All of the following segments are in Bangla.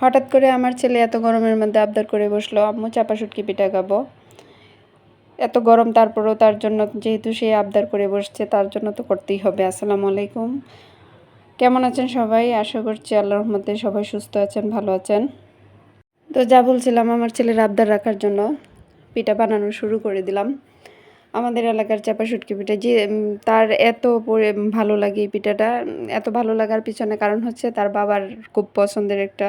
হঠাৎ করে আমার ছেলে এত গরমের মধ্যে আবদার করে বসলো, আম্মু চাপা শুটকি পিঠা খাবো। এত গরম তারপরেও তার জন্য, যেহেতু সে আবদার করে বসছে, তার জন্য তো করতেই হবে। আসসালামু আলাইকুম, কেমন আছেন সবাই? আশা করছি আল্লাহর রহমতে সবাই সুস্থ আছেন, ভালো আছেন। তো যা বলছিলাম, আমার ছেলের আবদার রাখার জন্য পিঠা বানানো শুরু করে দিলাম। আমাদের এলাকার চাপা শুটকি পিঠা, যে তার এত ভালো লাগে এই পিঠাটা। এত ভালো লাগার পিছনে কারণ হচ্ছে তার বাবার খুব পছন্দের একটা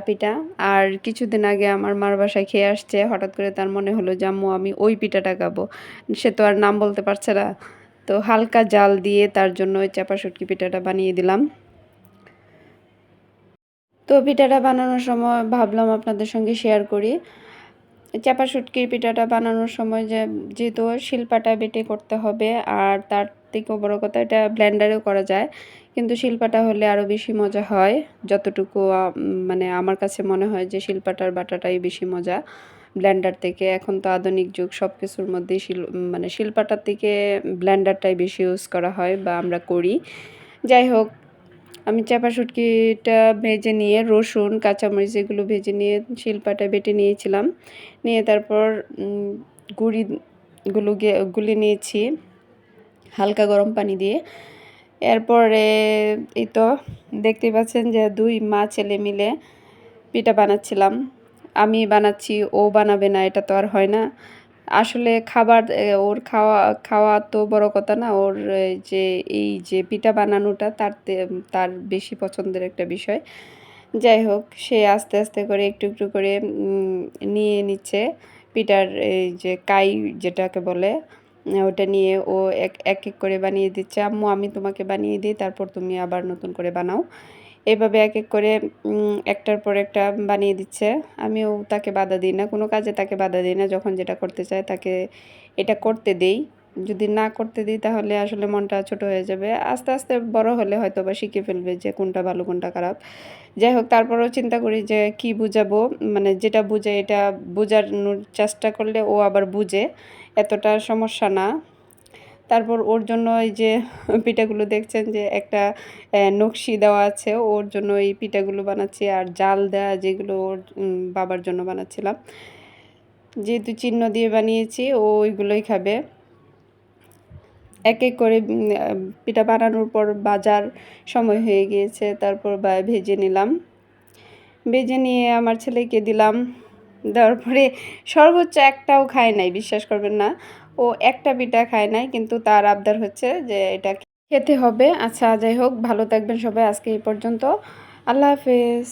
পিঠা। আর কিছুদিন আগে আমার মার বাসায় খেয়ে আসছে, হঠাৎ করে তার মনে হলো যে আম্মু আমি ওই পিঠাটা খাবো। সে তো আর নাম বলতে পারছে না, তো হালকা জাল দিয়ে তার জন্য ওই চাপা শুটকি পিঠাটা বানিয়ে দিলাম। তো পিঠাটা বানানোর সময় ভাবলাম আপনাদের সঙ্গে শেয়ার করি। চাপা শুটকির পিঠাটা বানানোর সময় যেহেতু শিলপাটা বেটে করতে হবে, আর তার থেকেও বড় কথা এটা ব্লেন্ডারেও করা যায়, কিন্তু শিলপাটা হলে আরও বেশি মজা হয়। যতটুকু মানে আমার কাছে মনে হয় যে শিলপাটার বাটাটাই বেশি মজা ব্লেন্ডার থেকে। এখন তো আধুনিক যুগ, সব কিছুর মধ্যেই মানে শিলপাটার থেকে ব্লেন্ডারটাই বেশি ইউজ করা হয় বা আমরা করি। যাই হোক, আমি চাপা শুটকিটা ভেজে নিয়ে রসুন কাঁচামরিচ এগুলো ভেজে নিয়ে শিলপাটায় বেটে নিয়েছিলাম। নিয়ে তারপর গুঁড়িগুলো গুলে নিয়েছি হালকা গরম পানি দিয়ে। এরপরে এই তো দেখতে পাচ্ছেন যে দুই মা ছেলে মিলে পিঠা বানাচ্ছিলাম। আমি বানাচ্ছি, ও বানাবে না, এটা তো আর হয় না। আসলে খাবার ওর খাওয়া খাওয়া তো বড় কথা না, ওর যে এই যে পিঠা বানানোটা তার বেশি পছন্দের একটা বিষয়। যাই হোক, সে আস্তে আস্তে করে একটু একটু করে নিয়ে নিচ্ছে পিঠার এই যে কাই যেটাকে বলে, ওটা নিয়ে ও এক এক করে বানিয়ে দিচ্ছে। আম্মু আমি তোমাকে বানিয়ে দিই, তারপর তুমি আবার নতুন করে বানাও। এভাবে এক এক করে একটার পর একটা বানিয়ে দিচ্ছে। আমিও তাকে বাধা দিই না, কোনো কাজে তাকে বাধা দিই না। যখন যেটা করতে চায় তাকে এটা করতে দেই। যদি না করতে দিই তাহলে আসলে মনটা ছোট হয়ে যাবে। আস্তে আস্তে বড় হলে হয়তো বা শিখে ফেলবে যে কোনটা ভালো কোনটা খারাপ। যাই হোক, তারপরেও চিন্তা করি যে কি বুঝাবো, মানে যেটা বুঝে এটা বোঝানোর চেষ্টা করলে ও আবার বুঝে, এতটা সমস্যা না। তারপর ওর জন্য এই যে পিঠাগুলো দেখছেন যে একটা নকশি দেওয়া আছে, ওর জন্য এই পিঠাগুলো বানাচ্ছি। আর জাল দেওয়া যেগুলো ওর বাবার জন্য বানাচ্ছিলাম, যেহেতু চিহ্ন দিয়ে বানিয়েছি ও ওইগুলোই খাবে। এক এক করে পিঠা বানানোর পর বাজার সময় হয়ে গিয়েছে, তারপর ভেজে নিলাম। ভেজে নিয়ে আমার ছেলেকে দিলাম। দেওয়ার পরে সর্বোচ্চ একটাও খায় নাই, বিশ্বাস করবেন না। ও একটা পিঠা খায় নাই, কিন্তু তার আবদার হচ্ছে যে এটা খেতে হবে। আচ্ছা, যাই হোক, ভালো থাকবেন সবাই। আজকে এই পর্যন্ত। আল্লাহ হাফেজ।